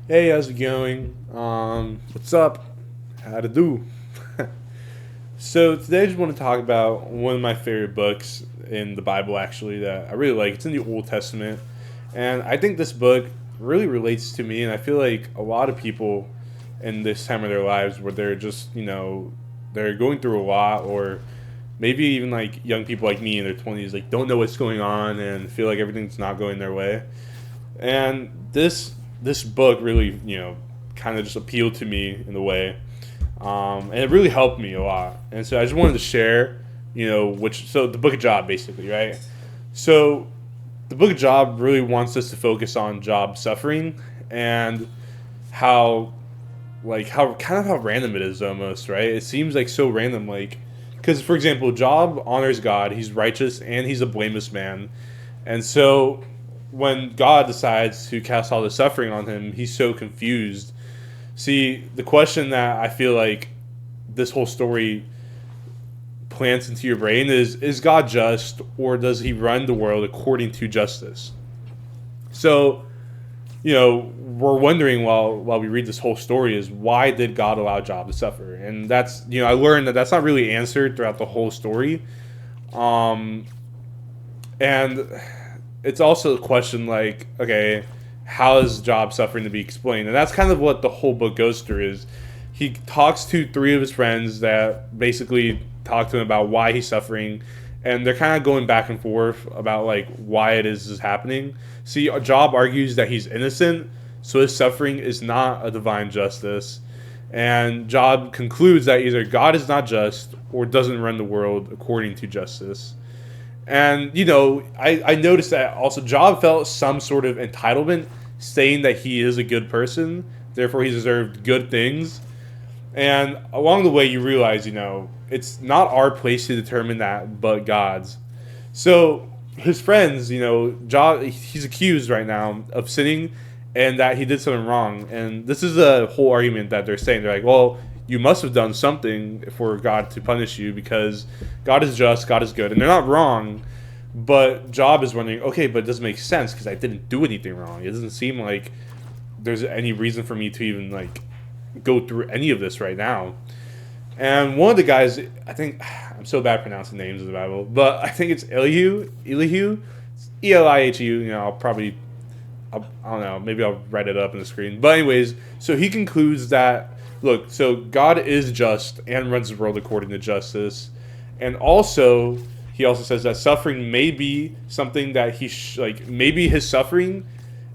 Hey, how's it going? What's up? How to do? So today I just want to talk about one of my favorite books in the Bible, actually, that I really like. It's in the Old Testament, and I think this book really relates to me. And I feel like a lot of people in this time of their lives, where they're just they're going through a lot, or maybe even like young people like me in their 20s, like don't know what's going on and feel like everything's not going their way. And this book really kind of just appealed to me in a way, and it really helped me a lot. And so I just wanted to share, which so the Book of Job basically, right? So the Book of Job really wants us to focus on Job's suffering and how how kind of how random it is almost, right? It seems like so random, like because for example, Job honors God, he's righteous and he's a blameless man, and so when God decides to cast all the suffering on him, he's so confused. See, the question that I feel like this whole story plants into your brain is God just, or does he run the world according to justice? So, we're wondering while we read this whole story is why did God allow Job to suffer? And that's, I learned that that's not really answered throughout the whole story. Um, and it's also a question like, okay, how is Job suffering to be explained? And that's kind of what the whole book goes through. Is he talks to three of his friends that basically talk to him about why he's suffering, and they're kind of going back and forth about like why it is happening. See, Job argues that he's innocent, so his suffering is not a divine justice. And Job concludes that either God is not just or doesn't run the world according to justice. And, I noticed that also Job felt some sort of entitlement saying that he is a good person, therefore he deserved good things. And along the way, you realize, it's not our place to determine that, but God's. So his friends, Job, he's accused right now of sinning and that he did something wrong. And this is a whole argument that they're saying. They're like, well, you must have done something for God to punish you because God is just, God is good. And they're not wrong, but Job is wondering, okay, but it doesn't make sense because I didn't do anything wrong. It doesn't seem like there's any reason for me to even like go through any of this right now. And one of the guys, I think, I'm so bad pronouncing names of the Bible, but I think it's Elihu, Elihu. I'll probably, I don't know, maybe I'll write it up on the screen. But anyways, so he concludes that look, so God is just and runs the world according to justice, and also he also says that suffering may be something that maybe his suffering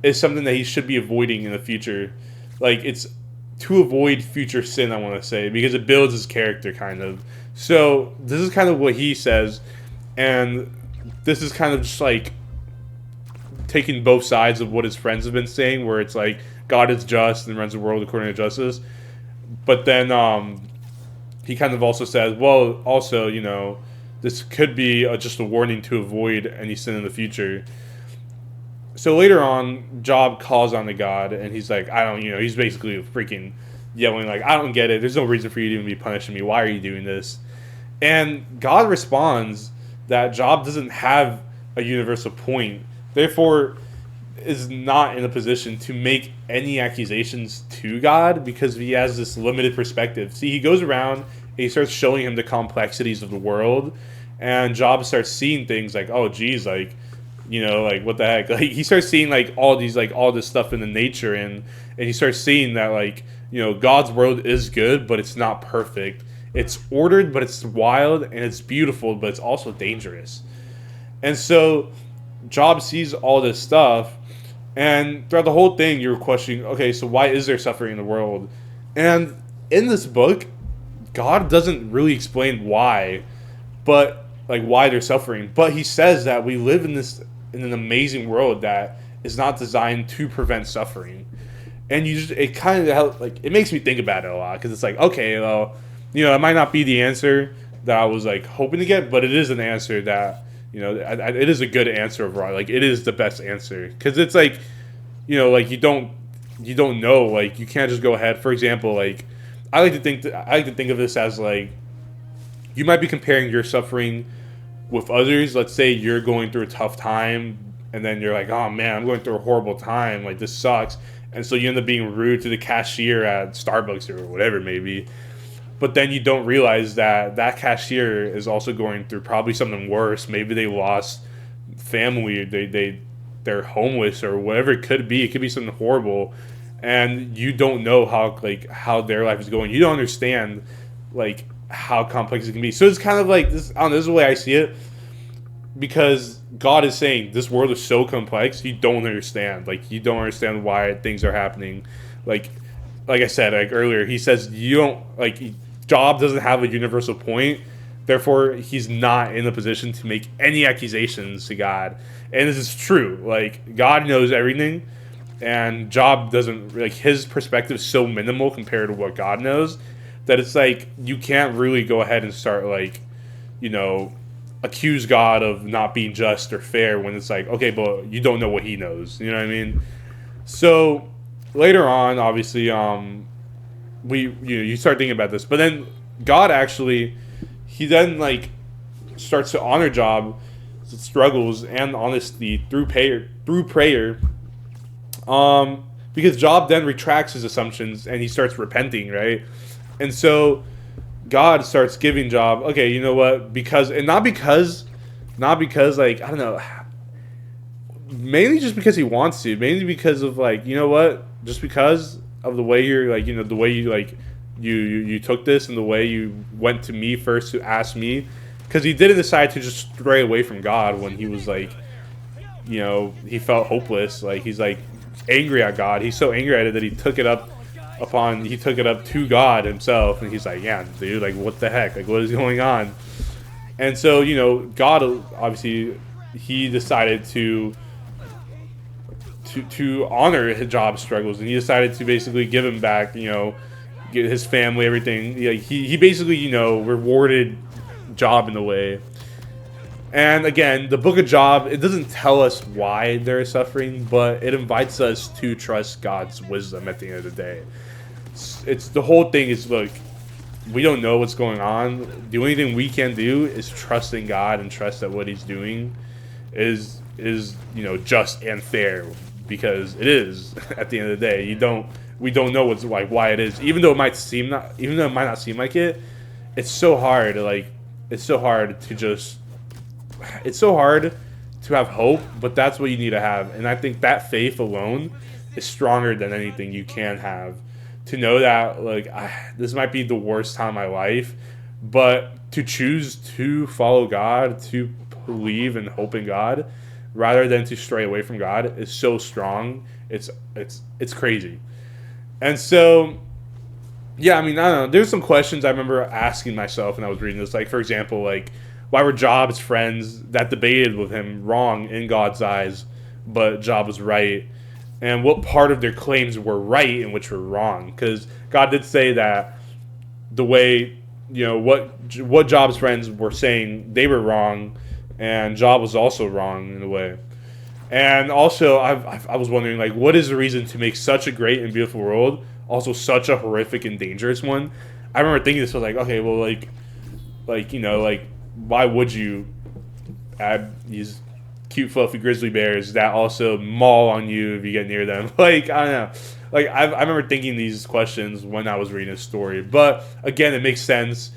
is something that he should be avoiding in the future, like it's to avoid future sin. I want to say because it builds his character kind of. So this is kind of what he says, and this is kind of just like taking both sides of what his friends have been saying, where it's like God is just and runs the world according to justice. But then he kind of also says, well, also, this could be just a warning to avoid any sin in the future. So later on, Job calls on to God, and he's like, I don't, he's basically freaking yelling, like, I don't get it. There's no reason for you to even be punishing me. Why are you doing this? And God responds that Job doesn't have a universal point. Therefore, is not in a position to make any accusations to God because he has this limited perspective. See, he goes around and he starts showing him the complexities of the world, and Job starts seeing things like, oh, geez, like, like what the heck? Like he starts seeing like all these like all this stuff in the nature, and he starts seeing that like God's world is good, but it's not perfect. It's ordered, but it's wild, and it's beautiful, but it's also dangerous. And so Job sees all this stuff, and throughout the whole thing, you're questioning, okay, so why is there suffering in the world? And in this book, God doesn't really explain why, but like why they're suffering. But he says that we live in an amazing world that is not designed to prevent suffering. And it kind of helps, like it makes me think about it a lot because it's like, okay, well, it might not be the answer that I was like hoping to get, but it is an answer that it is a good answer overall. Like it is the best answer because it's like, like you don't know, like you can't just go ahead. For example, like I like to think of this as like you might be comparing your suffering with others. Let's say you're going through a tough time and then you're like, oh man, I'm going through a horrible time, like this sucks, and so you end up being rude to the cashier at Starbucks or whatever it may be. But then you don't realize that that cashier is also going through probably something worse. Maybe they lost family, they're homeless or whatever it could be. It could be something horrible, and you don't know how their life is going. You don't understand like how complex it can be. So it's kind of like this. I don't know, this is the way I see it, because God is saying this world is so complex. You don't understand. Like you don't understand why things are happening. Like I said like earlier, he says you don't like. Job doesn't have a universal point, therefore he's not in a position to make any accusations to God. And this is true. Like God knows everything, and Job doesn't. Like his perspective is so minimal compared to what God knows that it's like you can't really go ahead and start like, accuse God of not being just or fair when it's like, okay, but you don't know what he knows. You know what I mean? So later on, obviously, you start thinking about this, but then God actually, he then like starts to honor Job's struggles and honesty through prayer, because Job then retracts his assumptions and he starts repenting, right? And so God starts giving Job, okay, you know what? Not because like, I don't know, mainly just because he wants to, mainly because of like, you know what? Just because of the way you're like, the way you like, you took this and the way you went to me first to ask me, because he didn't decide to just stray away from God when he was like, he felt hopeless. Like he's like angry at God. He's so angry at it that he took it up to God himself, and he's like, yeah, dude, like what the heck, like what is going on? And so God obviously, he decided to honor his Job struggles, and he decided to basically give him back, get his family, everything. He basically rewarded Job in a way. And again, the book of Job, it doesn't tell us why they're suffering, but it invites us to trust God's wisdom at the end of the day. It's the whole thing is, look, we don't know what's going on. The only thing we can do is trust in God and trust that what he's doing is just and fair, because it is at the end of the day. We don't know what's like why it is, even though it might not seem like it. It's so hard to have hope, but that's what you need to have. And I think that faith alone is stronger than anything you can have, to know that like this might be the worst time of my life, but to choose to follow God, to believe and hope in God rather than to stray away from God is so strong. It's crazy. And so yeah, I mean, I don't know, there's some questions I remember asking myself when I was reading this. Like, for example, like, why were Job's friends that debated with him wrong in God's eyes, but Job was right? And what part of their claims were right and which were wrong? Because God did say that the way, what Job's friends were saying, they were wrong, and Job was also wrong in a way. And also, I was wondering, like, what is the reason to make such a great and beautiful world also such a horrific and dangerous one? I remember thinking this, was like, okay, well, like why would you add these cute fluffy grizzly bears that also maul on you if you get near them? Like, I don't know. Like, I remember thinking these questions when I was reading this story. But again, it makes sense.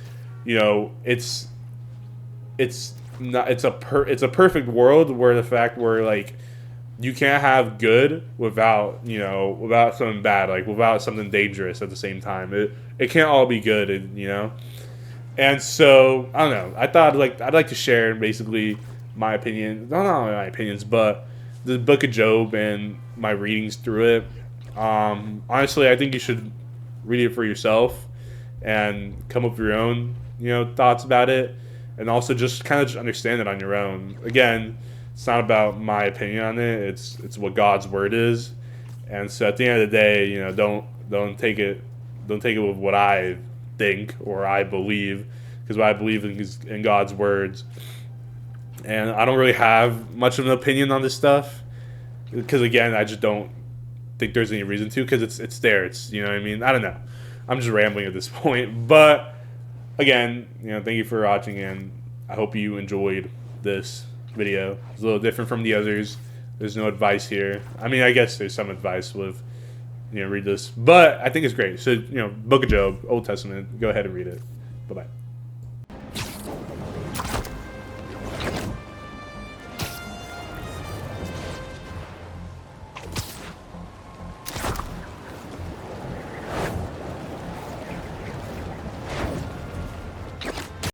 It's a perfect world where like you can't have good without something bad, like without something dangerous at the same time. It can't all be good, and so I don't know. I thought I'd like to share basically my opinion, not my opinions, but the book of Job and my readings through it. Honestly, I think you should read it for yourself and come up with your own thoughts about it, and also just kind of just understand it on your own. Again, it's not about my opinion on it. It's what God's word is, and so at the end of the day, don't take it with what I think or I believe, because what I believe is in God's words. And I don't really have much of an opinion on this stuff, because again, I just don't think there's any reason to, because it's there. It's, you know what I mean? I don't know. I'm just rambling at this point, but again, thank you for watching, and I hope you enjoyed this video. It's a little different from the others. There's no advice here. I mean, I guess there's some advice with, read this. But I think it's great. So, Book of Job, Old Testament. Go ahead and read it. Bye-bye.